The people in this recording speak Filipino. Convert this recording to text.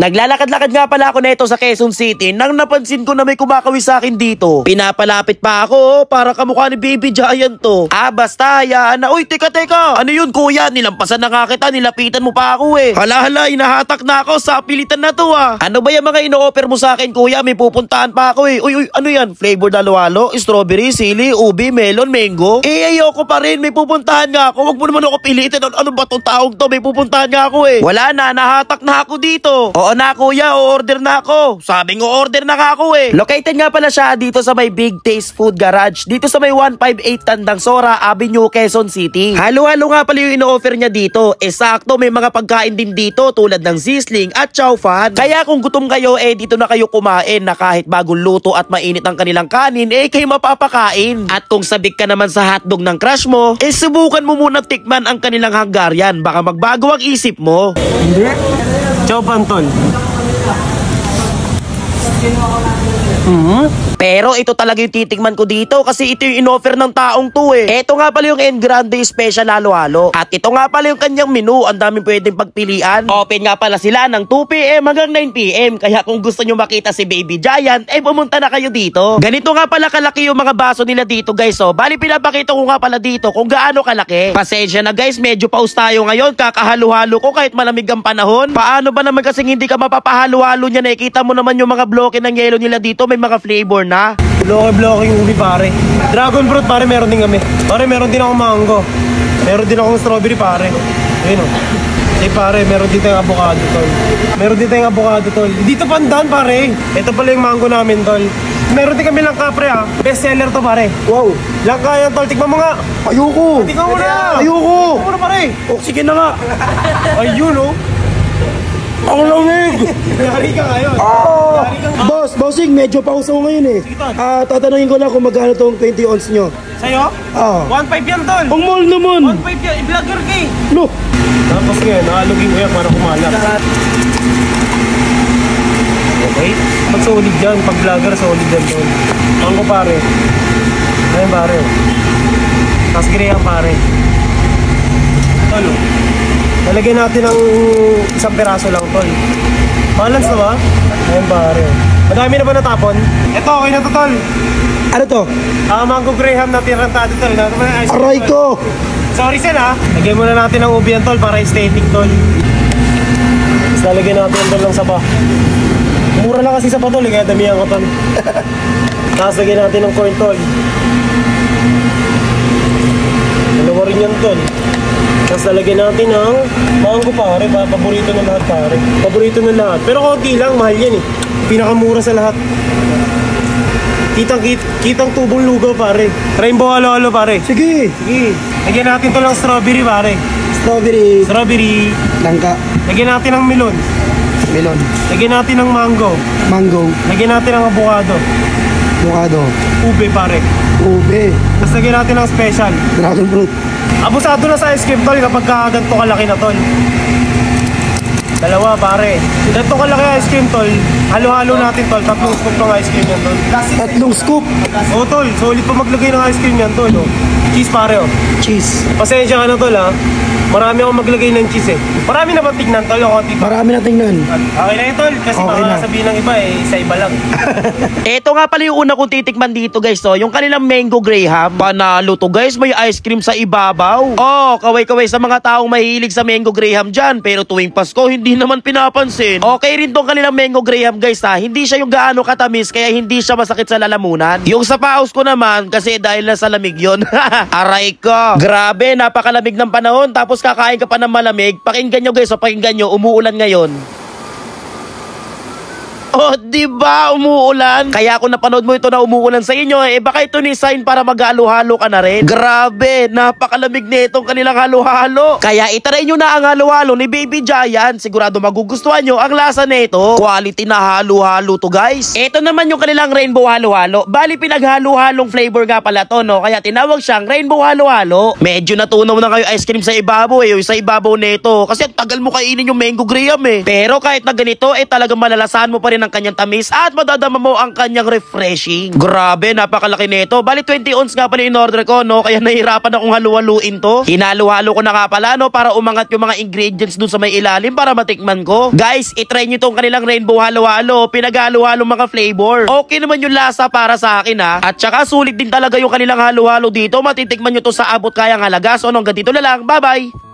Naglalakad-lakad nga pala ako neto sa Quezon City nang napansin ko na may kumakawis sa akin dito. Pinapalapit pa ako para kamukha ni Baby Giant to. Basta hayaan na. Uy, teka. Ano yun kuya? Nilampasan na nga kita, nilapitan mo pa ako eh. Hala, inahatak na ako sa pilitan na to ah. Ano ba yung mga ino-offer mo sa akin kuya? May pupuntahan pa ako eh. Uy, ano yan? Flavor halo-halo? Strawberry, sili, ubi, melon, mango? Ayoko pa rin. May pupuntahan nga ako. Huwag mo naman ako pilitin. Ano ba tong taong to? May pupuntahan nga ako eh. Wala na, nahatak na ako dito. Oo na kuya, o-order na ako. Sabing o-order na ka ako eh. Located nga pala siya dito sa may Big Taste Food Garage. Dito sa may 158 Tandang Sora Avenue, Quezon City. Halo-halo nga pala yung ino-offer niya dito. Sakto may mga pagkain din dito tulad ng sizzling at chow fan. Kaya kung gutom kayo dito na kayo kumain na kahit bagong luto at mainit ang kanilang kanin kayo mapapakain. At kung sabik ka naman sa hotdog ng crush mo, subukan mo muna tikman ang kanilang Hungarian. Baka magbago ang isip mo. Hindi. Chow fan tol. Pero ito talaga yung titikman ko dito kasi ito yung in-offer ng taong to eh. Ito nga pala yung Engrande Special Halo-Halo. At ito nga pala yung kanyang menu. Ang daming pwedeng pagpilian. Open nga pala sila ng 2 PM hanggang 9 PM. Kaya kung gusto nyo makita si Baby Giant, pumunta na kayo dito. Ganito nga pala kalaki yung mga baso nila dito guys. Bali pinapakita ko nga pala dito kung gaano kalaki. Pasensya na guys, medyo paus tayo ngayon. Kakahalo-halo ko kahit malamig ang panahon. Paano ba naman kasing hindi ka mapapahalo-halo niya? Nakikita mo naman yung mga bloke ng yelo nila dito. May mga flavor na. Bloke yung ubi pare. Dragon fruit pare, meron din kami. Pare, meron din akong mango. Meron din akong strawberry pare. Ayun o. Pare, meron din tayong avocado tol. Dito pandan pare. Ito pala yung mango namin tol. Meron din kami lang kapre Best seller to pare. Wow. Langka yan tol. Tikman mo nga. Ayoko. Tikman mo na. Ayoko. Tikman mo na pare. Oxygen na nga. Ayun o. Ako lamig. Yari ka ngayon. Bossing, medyo pausaw ngayon eh. Tatanungin ko lang kung magkano tong 20 ounce nyo. Sa'yo? 1.5 yan tol. Ang mahal naman. 1.5 yan. I-vlogger ka eh. No. Tapos ngayon, nakalugin ko yan para kumalat. Okay. Pag solid yan, pag vlogger, solid yan tol. Mango pare. Ayun pare. Tapos greyang pare. Tol. Nalagyan natin ng isang piraso lang tol. Balance na ba? Ayun pare. Madami na ba natapon? Ito, okay na to tol. Ano to? Mango Graham na tirantado tol. Aray ko! Sorry sen Lagyan muna natin ng ubi yan tol para aesthetic tol. Tapos lalagyan natin tol ng saba. Mura lang kasi saba tol kaya damihan ko tol. Tapos lagyan natin ng corn tol. Dalawa rin yan tol. Tapos lalagyan natin ng mango pare. Paborito ng lahat pare. Paborito ng lahat. Pero konti lang, mahal yan eh. Pinakamura sa lahat. Kitang tubong lugaw pare. Rainbow halo-halo pare. Sige. Lagyan natin to ng strawberry pare. Strawberry. Langka. Lagyan natin ng melon. Lagyan natin ng mango. Lagyan natin ng avocado. Ube pare. Tapos lagyan natin ng special. Dragon fruit. Abusado na sa ice cream tol kapag ganito kalaki na tol. Dalawa pare. Ganito kalaki ice cream tol. Halo-halo natin tol. 3 scoop ng ice cream yan tol. 3 scoop? Oo tol. Solid pa maglagay ng ice cream yan tol. Cheese pare Cheese. Pasensya ka na tol Marami akong maglagay ng cheese Marami na ba tignan tol? Marami na tingnan. Okay na yun tol. Kasi okay baka sabihin ng iba isa-iba lang. Ito nga pala yung una kong titikman dito guys yung kanilang Mango Graham. Panalo to guys, may ice cream sa ibabaw. Kaway-kaway sa mga taong mahilig sa Mango Graham dyan. Pero tuwing Pasko hindi naman pinapansin. Okay rin tong kanilang Mango Graham guys Hindi siya yung gaano katamis kaya hindi siya masakit sa lalamunan. Yung sa paus ko naman kasi dahil nasa lamig yun. Aray ko. Grabe, napakalamig ng panahon tapos kakain ka pa ng malamig. Pakinggan nyo guys, pakinggan nyo, umuulan ngayon. Diba? Umuulan. Kaya kung napanood mo ito na umuulan sa inyo, baka ito ni sign para mag-halo-halo ka na rin. Grabe, napakalamig na itong kanilang halo-halo. Kaya itry nyo na ang halo-halo ni Baby Giant. Sigurado magugustuhan nyo ang lasa nito. Quality na halo-halo to guys. Ito naman yung kanilang rainbow halo-halo. Bali pinaghalo-halong flavor nga pala to Kaya tinawag siyang rainbow halo-halo. Medyo natunaw na kayo ice cream sa ibabaw yung sa ibabaw nito. Kasi tagal mo kainin yung Mango Graham Pero kahit na ganito talagang malalasahan mo pa rin ang kanyang tamis at madadama mo ang kanyang refreshing. Grabe, napakalaki nito. Bali 20 ounce nga pala in order ko, no? Kaya nahihirapan akong halu-haluin to. Hinalo-halo ko na nga pala, no? Para umangat yung mga ingredients dun sa may ilalim para matikman ko. Guys, itry nyo tong kanilang rainbow halo-halo. Pinaghalo-halo mga flavor. Okay naman yung lasa para sa akin, ha? At saka sulit din talaga yung kanilang halo-halo dito. Matitikman nyo to sa abot kayang halaga. So hanggang dito na lang. Bye-bye!